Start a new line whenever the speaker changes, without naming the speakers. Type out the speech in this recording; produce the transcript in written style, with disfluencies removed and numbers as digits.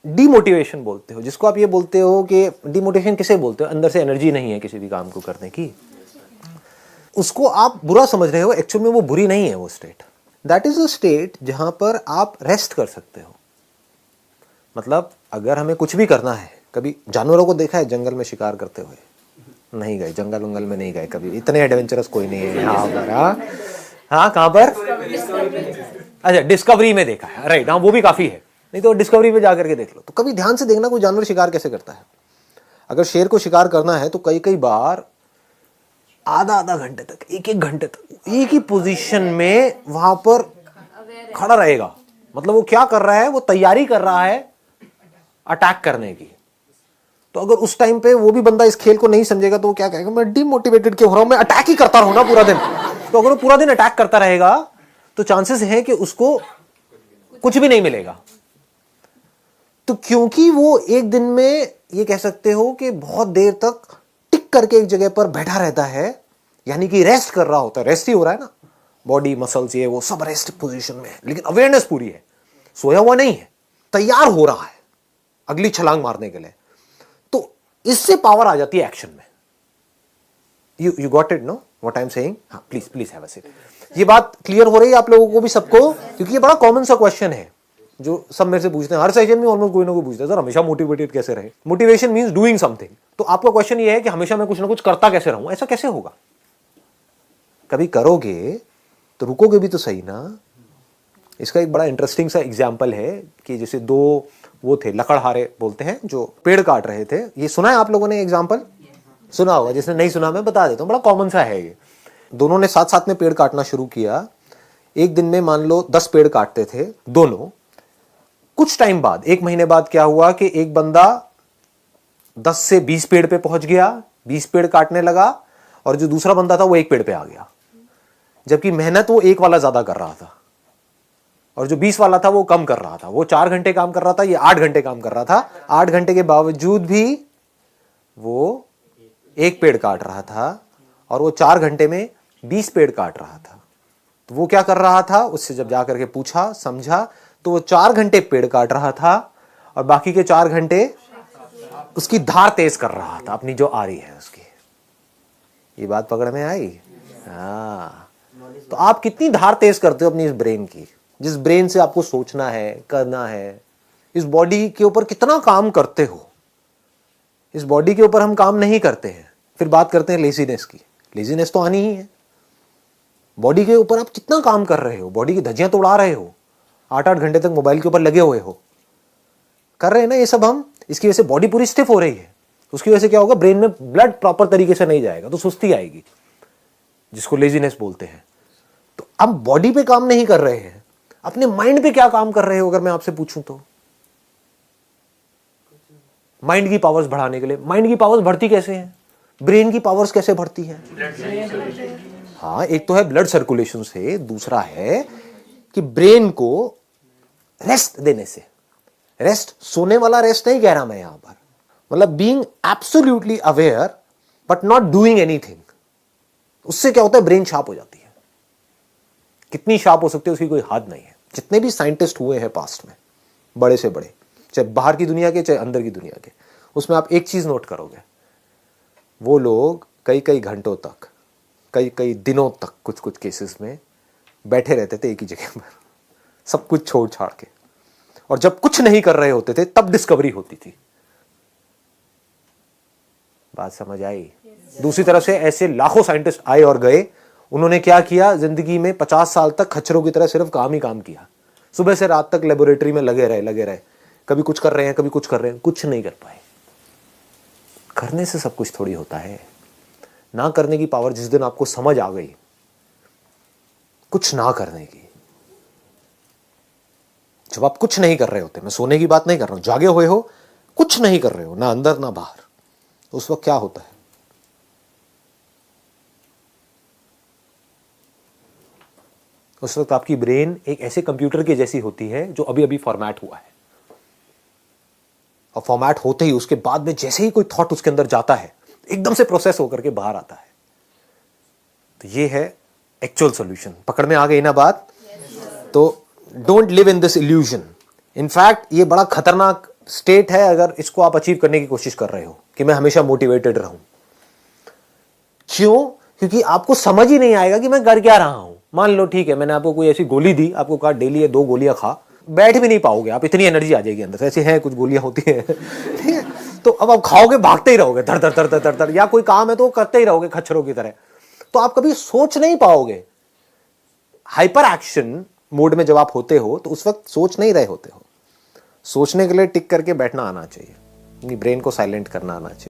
Demotivation बोलते हो, जिसको आप ये बोलते हो कि डीमोटिवेशन किसे बोलते हो, अंदर से एनर्जी नहीं है किसी भी काम को करने की, उसको आप बुरा समझ रहे हो। एक्चुअल में वो बुरी नहीं है वो state. That is a state जहां पर आप रेस्ट कर सकते हो। मतलब अगर हमें कुछ भी करना है, कभी जानवरों को देखा है जंगल में शिकार करते हुए? नहीं गए, जंगल वंगल में नहीं गए कभी, इतने एडवेंचरस कोई नहीं है यहाँ पर। हाँ कहाँ पर? अच्छा, डिस्कवरी में देखा है, राइट। हाँ वो भी काफी है, नहीं तो डिस्कवरी पे जाकर के देख लो। तो कभी ध्यान से देखना कोई जानवर शिकार कैसे करता है। अगर शेर को शिकार करना है तो कई कई बार आधा आधा घंटे तक, एक एक घंटे तक एक ही पोजीशन में वहां पर खड़ा रहेगा। मतलब वो क्या कर रहा है, वो तैयारी कर रहा है अटैक करने की। तो अगर उस टाइम पे वो भी बंदा इस खेल को नहीं समझेगा तो वो क्या कहेगा, मैं डिमोटिवेटेड क्यों हो रहा हूं, मैं अटैक ही करता रहूं ना पूरा दिन। तो अगर वो पूरा दिन अटैक करता रहेगा तो चांसेस है कि उसको कुछ भी नहीं मिलेगा। तो क्योंकि वो एक दिन में ये कह सकते हो कि बहुत देर तक टिक करके एक जगह पर बैठा रहता है, यानी कि रेस्ट कर रहा होता है, रेस्ट ही हो रहा है ना, बॉडी मसल्स ये वो सब रेस्ट पोजीशन में है, लेकिन अवेयरनेस पूरी है, सोया हुआ नहीं है, तैयार हो रहा है अगली छलांग मारने के लिए। तो इससे पावर आ जाती है एक्शन में। You got it know what I am saying? हाँ please please have a seat. ये बात क्लियर हो रही है आप लोगों को भी, सबको? क्योंकि ये बड़ा कॉमन सा क्वेश्चन है जो सब मेरे से पूछते हैं, हर सेशन में ऑलमोस्ट कोई ना कोई पूछता है, सर हमेशा मोटिवेटेड कैसे रहे। Motivation means doing something. तो आपका क्वेश्चन ये है कि हमेशा मैं कुछ ना कुछ करता कैसे रहूं। ऐसा कैसे होगा? कभी करोगे तो रुकोगे भी तो सही ना। इसका एक बड़ा इंटरेस्टिंग सा एग्जाम्पल है कि जैसे दो वो थे लकड़हारे बोलते हैं जो पेड़ काट रहे थे। ये सुना है आप लोगों ने? एग्जाम्पल सुना होगा, जिसने नहीं सुना मैं बता देता हूँ, बड़ा कॉमन सा है ये। दोनों ने साथ साथ में पेड़ काटना शुरू किया। एक दिन में मान लो 10 पेड़ काटते थे दोनों। कुछ टाइम बाद, एक महीने बाद क्या हुआ कि एक बंदा 10 से 20 पेड़ पे पहुंच गया, 20 पेड़ काटने लगा, और जो दूसरा बंदा था वो 1 पेड़ पे आ गया। जबकि मेहनत वो 1 वाला ज्यादा कर रहा था और जो 20 वाला था वो कम कर रहा था। वो 4 घंटे काम कर रहा था, ये 8 घंटे काम कर रहा था। 8 घंटे के बावजूद भी वो 1 पेड़ काट रहा था और वो 4 घंटे में 20 पेड़ काट रहा था। तो वो क्या कर रहा था, उससे जब जाकर के पूछा समझा तो वो 4 घंटे पेड़ काट रहा था और बाकी के 4 घंटे उसकी धार तेज कर रहा था, अपनी जो आ रही है उसकी। ये बात पकड़ में आई? हाँ। तो आप कितनी धार तेज करते हो अपनी इस ब्रेन की, जिस ब्रेन से आपको सोचना है, करना है। इस बॉडी के ऊपर कितना काम करते हो। इस बॉडी के ऊपर हम काम नहीं करते हैं, फिर बात करते हैं लेजीनेस की। लेजीनेस तो आनी ही है। बॉडी के ऊपर आप कितना काम कर रहे हो, बॉडी की धज्जियां तो उड़ा रहे हो, 8-8 घंटे तक मोबाइल के ऊपर लगे हुए हो, कर रहे हैं ना ये सब हम। इसकी वजह से बॉडी पूरी स्टिफ हो रही है। उसकी वजह से क्या होगा, ब्रेन में ब्लड प्रॉपर तरीके से नहीं जाएगा तो सुस्ती आएगी, जिसको लेजीनेस बोलते हैं। तो अब बॉडी पे काम नहीं कर रहे हैं, अपने माइंड पे क्या काम कर रहे हो अगर मैं आपसे पूछूं तो? माइंड की पावर्स बढ़ाने के लिए। माइंड की पावर्स बढ़ती कैसे हैं? ब्रेन की पावर्स कैसे बढ़ती हैं? हाँ, एक तो है ब्लड सर्कुलेशन से, दूसरा है कि ब्रेन को रेस्ट देने से। रेस्ट सोने वाला रेस्ट नहीं कह रहा मैं यहां पर, मतलब being absolutely aware but not doing anything. उससे क्या होता है, ब्रेन शार्प हो जाती है। कितनी शार्प हो सकती है उसकी कोई हद नहीं है। जितने भी साइंटिस्ट हुए हैं पास्ट में, बड़े से बड़े, चाहे बाहर की दुनिया के चाहे अंदर की दुनिया के, उसमें आप एक चीज नोट करोगे, वो लोग कई कई घंटों तक, कई कई दिनों तक कुछ कुछ केसेस में बैठे रहते थे एक ही जगह पर, सब कुछ छोड़ छाड़ के। और जब कुछ नहीं कर रहे होते थे तब डिस्कवरी होती थी। बात समझ आई? दूसरी तरफ से ऐसे लाखों साइंटिस्ट आए और गए। उन्होंने क्या किया, जिंदगी में 50 साल तक खच्चरों की तरह सिर्फ काम ही काम किया। सुबह से रात तक लेबोरेटरी में लगे रहे। कभी कुछ कर रहे हैं, कभी कुछ कर रहे हैं, कुछ नहीं कर पाए। करने से सब कुछ थोड़ी होता है। ना करने की पावर जिस दिन आपको समझ आ गई, कुछ ना करने की, जब आप कुछ नहीं कर रहे होते, मैं सोने की बात नहीं कर रहा हूं, जागे हुए हो, कुछ नहीं कर रहे हो, ना अंदर ना बाहर, उस वक्त क्या होता है? उस वक्त आपकी ब्रेन एक ऐसे कंप्यूटर के जैसी होती है जो अभी अभी फॉर्मेट हुआ है। और फॉर्मेट होते ही उसके बाद में जैसे ही कोई थॉट उसके अंदर जाता है, एकदम से प्रोसेस होकर के बाहर आता है। तो ये है एक्चुअल सॉल्यूशन। पकड़ में आ गई ना बात? तो don't live in this illusion. In fact ये बड़ा खतरनाक स्टेट है, अगर इसको आप अचीव करने की कोशिश कर रहे हो कि मैं हमेशा मोटिवेटेड रहूं, क्यों? क्योंकि आपको समझ ही नहीं आएगा कि मैं कर क्या रहा हूं। मान लो ठीक है, मैंने आपको कोई ऐसी गोली दी, आपको कहा डेली ये 2 गोलियां खा, बैठ भी नहीं पाओगे आप, इतनी एनर्जी आ जाएगी अंदर से। ऐसी हैं कुछ गोलियां होती हैं, ठीक है? तो अब आप खाओगे, भागते ही रहोगे धर धर धर धर धर धर, या कोई काम है तो करते ही रहोगे खच्चरों की तरह, तो आप कभी सोच नहीं पाओगे। हाइपर एक्शन मोड में जब आप होते हो तो उस वक्त सोच नहीं रहे होते हो। सोचने के लिए टिक करके बैठना आना चाहिए, ब्रेन को साइलेंट करना आना चाहिए।